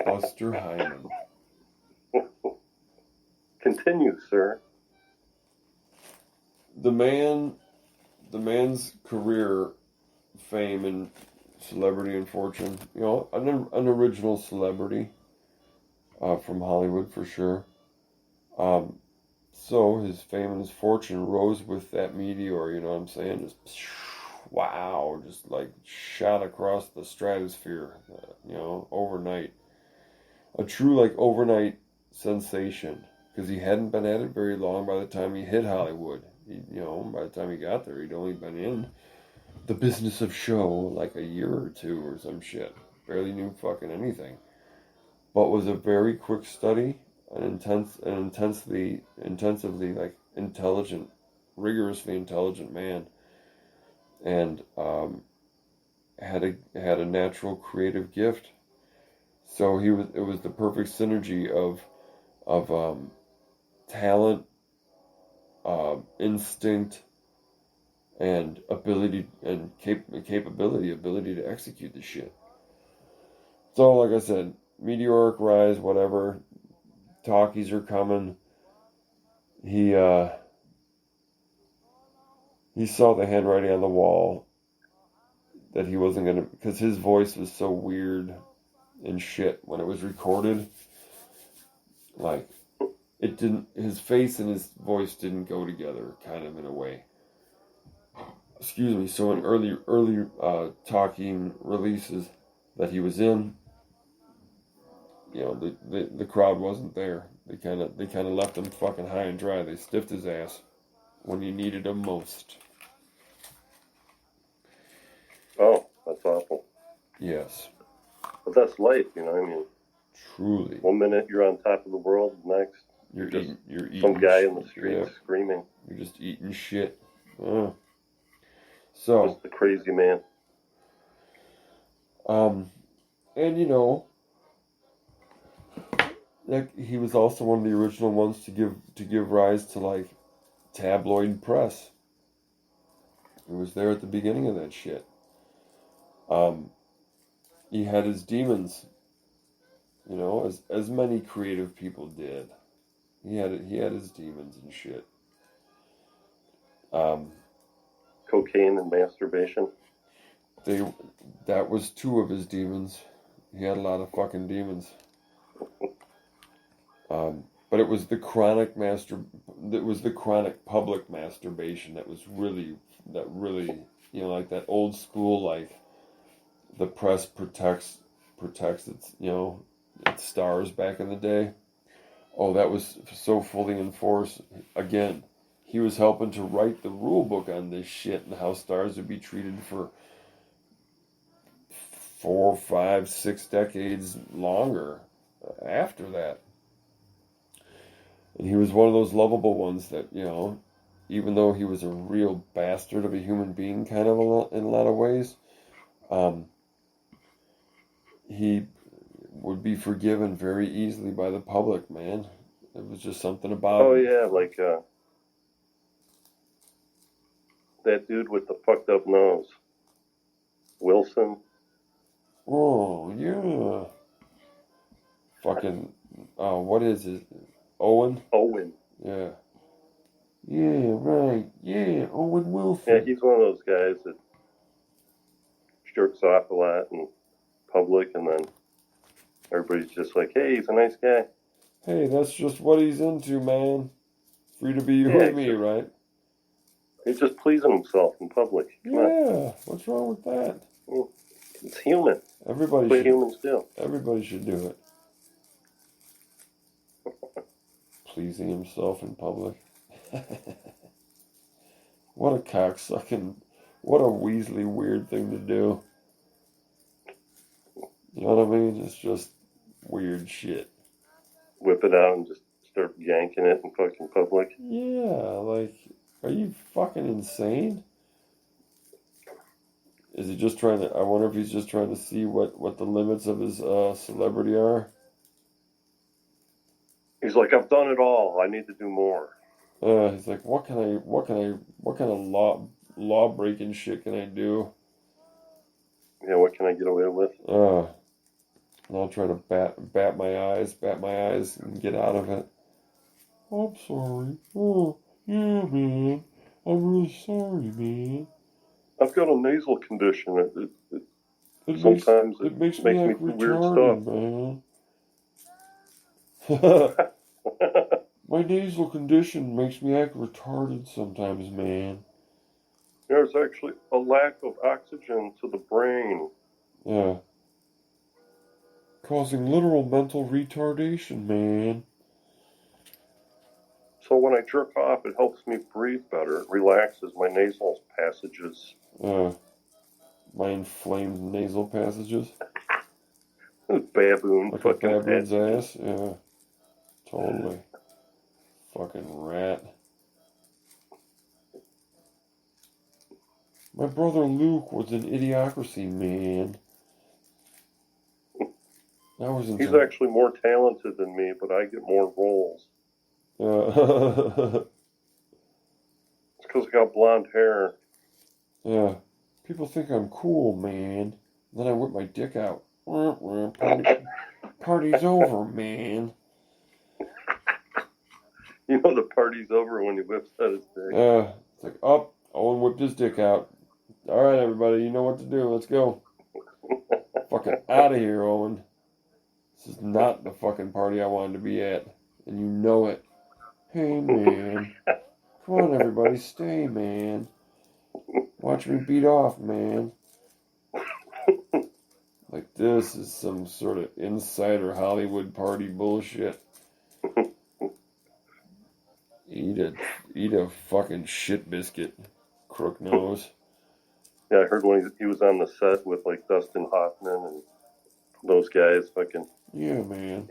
Buster Hyman. Continue, sir. The man's career, fame, and celebrity and fortune. You know, an original celebrity from Hollywood for sure. So his fame and his fortune rose with that meteor. You know what I'm saying? Just wow, just like shot across the stratosphere. You know, overnight. A true like overnight sensation because he hadn't been at it very long by the time he hit Hollywood. By the time he got there, he'd only been in the business of show like a year or two or some shit. Barely knew fucking anything. But was a very quick study, intensively like intelligent, rigorously intelligent man, and had a natural creative gift. So it was the perfect synergy of talent, instinct, and ability and ability to execute the shit. So, like I said, meteoric rise, whatever. Talkies are coming. He saw the handwriting on the wall that he wasn't gonna, because his voice was so weird and shit when it was recorded. Like, it didn't. His face and his voice didn't go together, kind of in a way. Excuse me. So in early talking releases that he was in, the crowd wasn't there. They kind of left him fucking high and dry. They stiffed his ass when he needed him most. Oh, that's awful. Yes. But that's life, you know. I mean, truly. 1 minute you're on top of the world, next you're eating some guy in the street screaming. You're just eating shit. So just the crazy man. And like he was also one of the original ones to give rise to like tabloid press. He was there at the beginning of that shit. He had his demons, as many creative people did. He had his demons and shit. Cocaine and masturbation. That was two of his demons. He had a lot of fucking demons. But it was the chronic public masturbation that really, like that old school, like the press protects its, its stars back in the day. Oh, that was so fully enforced. Again, he was helping to write the rule book on this shit and how stars would be treated for 4, 5, 6 decades longer after that. And he was one of those lovable ones that, even though he was a real bastard of a human being kind of in a lot of ways, he would be forgiven very easily by the public, man. It was just something about him. Oh, yeah, like that dude with the fucked up nose. Wilson. Oh, yeah. Fucking, what is it? Owen? Yeah. Yeah, right. Yeah, Owen Wilson. Yeah, he's one of those guys that jerks off a lot in public, and then everybody's just like, hey, he's a nice guy. Hey, that's just what he's into, man. Free to be you and me, right? He's just pleasing himself in public. Come on. What's wrong with that? It's human. Humans do. Everybody should do it. Pleasing himself in public. What a cocksucking, what a Weasley weird thing to do. You know what I mean? It's just weird shit. Whip it out and just start yanking it in fucking public. Yeah, like, are you fucking insane? Is he just trying to, I wonder if he's just trying to see what the limits of his celebrity are? He's like, I've done it all. I need to do more. He's like, what kind of law breaking shit can I do? Yeah, what can I get away with? And I'll try to bat my eyes, and get out of it. I'm sorry. Oh, yeah, man. I'm really sorry, man. I've got a nasal condition. It It makes me makes me act do weird stuff. retarded, man. My nasal condition makes me act retarded sometimes, man. There's actually a lack of oxygen to the brain. Yeah. Causing literal mental retardation, man. So when I jerk off, it helps me breathe better. It relaxes my nasal passages. My inflamed nasal passages. Baboon Like a fucking baboon's passages. ass. Yeah. Totally. Fucking rat. My brother Luke was in Idiocracy, man. I was in He's some. actually more talented than me, but I get more roles. Yeah. It's because I got blonde hair. Yeah. People think I'm cool, man. Then I whip my dick out. Party's over, man. You know the party's over when he whips out his dick. It's like, oh, Owen whipped his dick out. All right, everybody, you know what to do. Let's go. Fucking out of here, Owen. This is not the fucking party I wanted to be at. And you know it. Hey, man. Come on, everybody, stay, man. Watch me beat off, man. Like, this is some sort of insider Hollywood party bullshit. Eat a fucking shit biscuit, crook nose. Yeah, I heard when he was on the set with like Dustin Hoffman and those guys. Fucking, Yeah, man.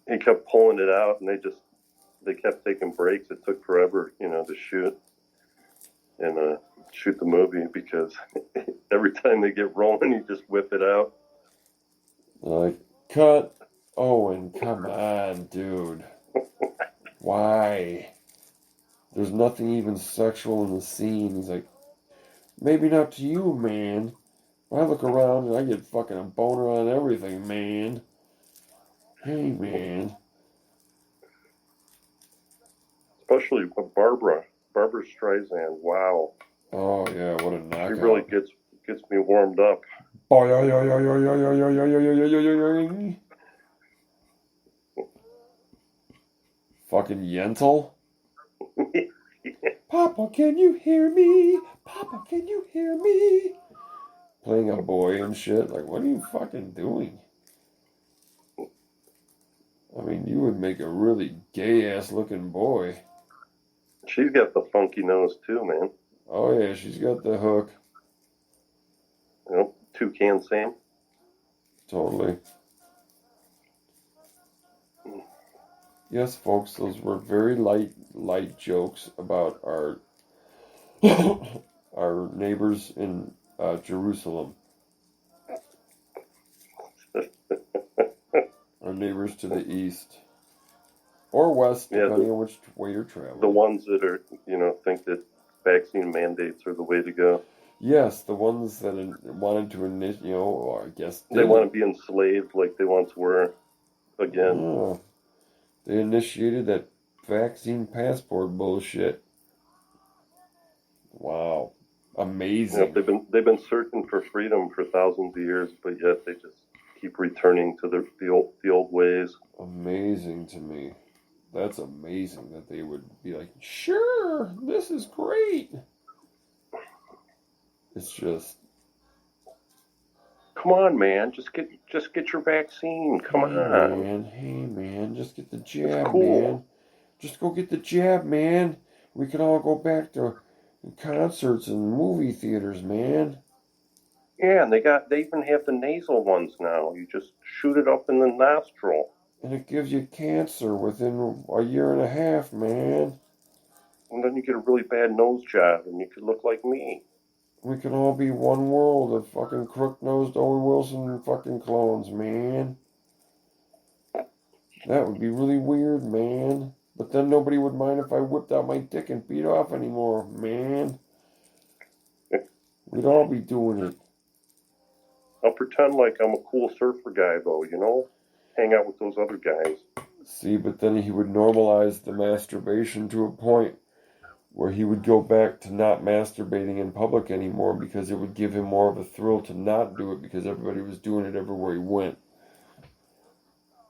he kept pulling it out, and they kept taking breaks. It took forever, to shoot and shoot the movie because every time they get rolling, you just whip it out. Like, cut. Owen, come on, dude. Why? There's nothing even sexual in the scene. He's like, maybe not to you, man. I look around and I get fucking a boner on everything, man. Hey, man. Especially Barbara Streisand. Wow. Oh, yeah, what a knockout. She really gets me warmed up. Fucking Yentl. Papa, can you hear me? Papa, can you hear me? Playing a boy and shit. Like, what are you fucking doing? I mean, you would make a really gay-ass looking boy. She's got the funky nose too, man. Oh, yeah, she's got the hook. Toucan Sam. Totally. Yes, folks, those were very light jokes about our our neighbors in Jerusalem. Our neighbors to the east or west, depending on which way you're traveling. The ones that are, think that vaccine mandates are the way to go. Yes, the ones that wanted to initiate, or I guess they want to be enslaved like they once were again. Oh, they initiated that vaccine passport bullshit. Wow, amazing. They've been searching for freedom for thousands of years, but yet they just keep returning to the old ways. Amazing to me. That's amazing that they would be like, sure, this is great. It's just, come on, man, just get your vaccine. Come on, hey man, just get the jab, man. Just go get the jab, man. We can all go back to concerts and movie theaters, man. Yeah, and they even have the nasal ones now. You just shoot it up in the nostril. And it gives you cancer within a year and a half, man. And then you get a really bad nose job, and you could look like me. We can all be one world of fucking crook-nosed Owen Wilson fucking clones, man. That would be really weird, man. But then nobody would mind if I whipped out my dick and beat off anymore, man. We'd all be doing it. I'll pretend like I'm a cool surfer guy, though, you know? Hang out with those other guys. See, but then he would normalize the masturbation to a point where he would go back to not masturbating in public anymore because it would give him more of a thrill to not do it because everybody was doing it everywhere he went.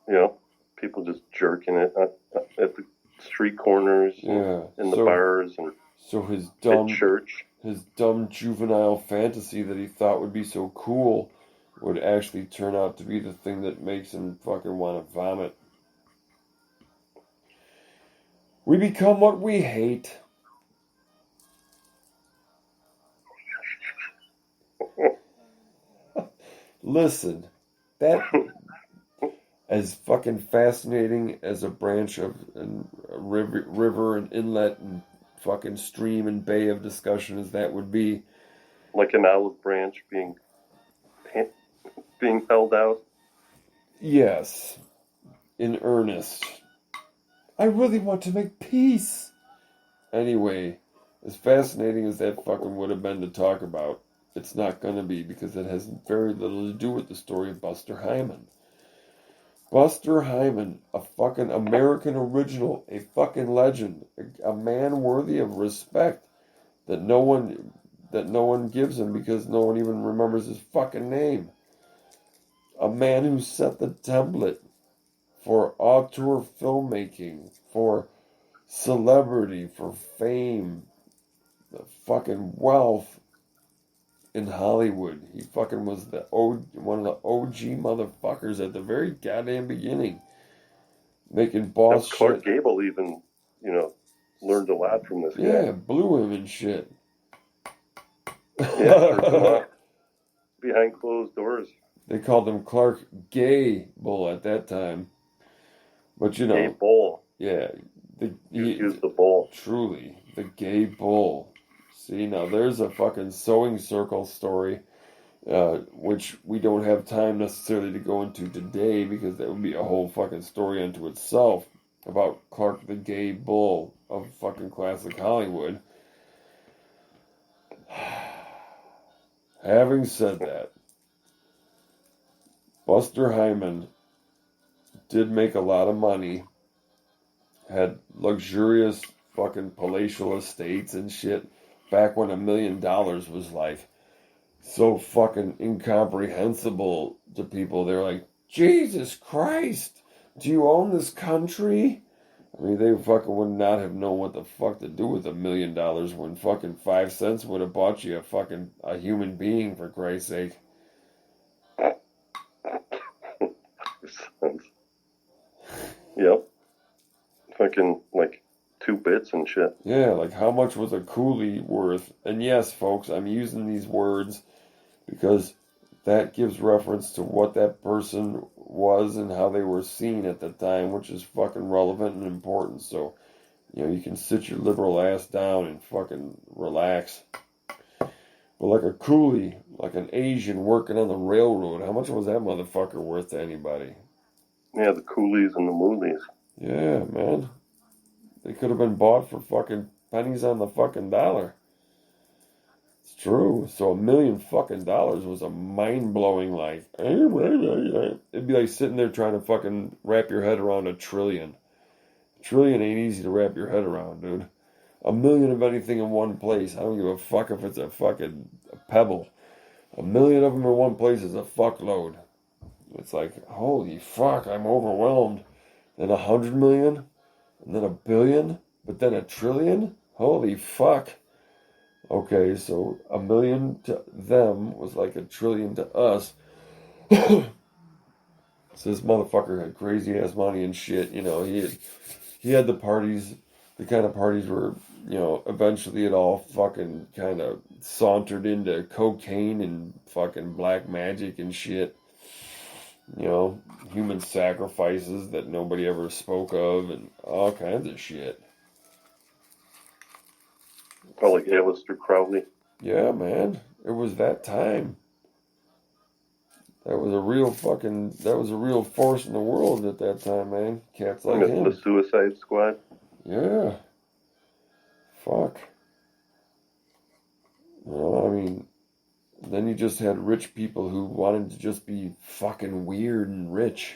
You know, people just jerking it at the street corners, and in the bars, and so at church. His dumb juvenile fantasy that he thought would be so cool would actually turn out to be the thing that makes him fucking want to vomit. We become what we hate. Listen, that as fucking fascinating as a branch of a river and inlet and fucking stream and bay of discussion as that would be. Like an olive branch being held out. Yes, in earnest. I really want to make peace. Anyway, as fascinating as that fucking would have been to talk about, it's not going to be because it has very little to do with the story of Buster Highman. Buster Highman, a fucking American original, a fucking legend, a man worthy of respect that no one gives him because no one even remembers his fucking name. A man who set the template for auteur filmmaking, for celebrity, for fame, the fucking wealth in Hollywood. He fucking was one of the OG motherfuckers at the very goddamn beginning. Making boss shit. Clark Gable even, learned a lot from this guy. Yeah, blew him and shit. Yeah, behind closed doors. They called him Clark Gable at that time. But Gay bull. Yeah. He used the bull. Truly, the gay bull. See, now there's a fucking sewing circle story, which we don't have time necessarily to go into today because that would be a whole fucking story unto itself about Clark the gay bull of fucking classic Hollywood. Having said that, Buster Highman did make a lot of money, had luxurious fucking palatial estates and shit back when $1 million was like so fucking incomprehensible to people. They're like, Jesus Christ, do you own this country? I mean, they fucking would not have known what the fuck to do with $1 million when fucking 5 cents would have bought you a human being, for Christ's sake. Yep. Fucking like 2 bits and shit. Yeah, like how much was a coolie worth? And yes, folks, I'm using these words because that gives reference to what that person was and how they were seen at the time, which is fucking relevant and important. So, you can sit your liberal ass down and fucking relax. But like a coolie, like an Asian working on the railroad, how much was that motherfucker worth to anybody? Yeah, the coolies and the moolies. Yeah, man. They could have been bought for fucking pennies on the fucking dollar. It's true. So $1 million fucking was a mind-blowing, like, it'd be like sitting there trying to fucking wrap your head around $1 trillion. $1 trillion ain't easy to wrap your head around, dude. $1 million of anything in one place. I don't give a fuck if it's a fucking pebble. $1 million of them in one place is a fuckload. It's like, holy fuck, I'm overwhelmed. Then 100 million, and then 1 billion, but then 1 trillion? Holy fuck. Okay, so 1 million to them was like 1 trillion to us. So this motherfucker had crazy ass money and shit, he had the parties, the kind of parties where, eventually it all fucking kind of sauntered into cocaine and fucking black magic and shit. Human sacrifices that nobody ever spoke of and all kinds of shit. Oh, like Aleister Crowley? Yeah, man. It was that time. That was a real force in the world at that time, man. Cats like him. The Suicide Squad? Yeah. Fuck. Well, I mean, Then you just had rich people who wanted to just be fucking weird and rich.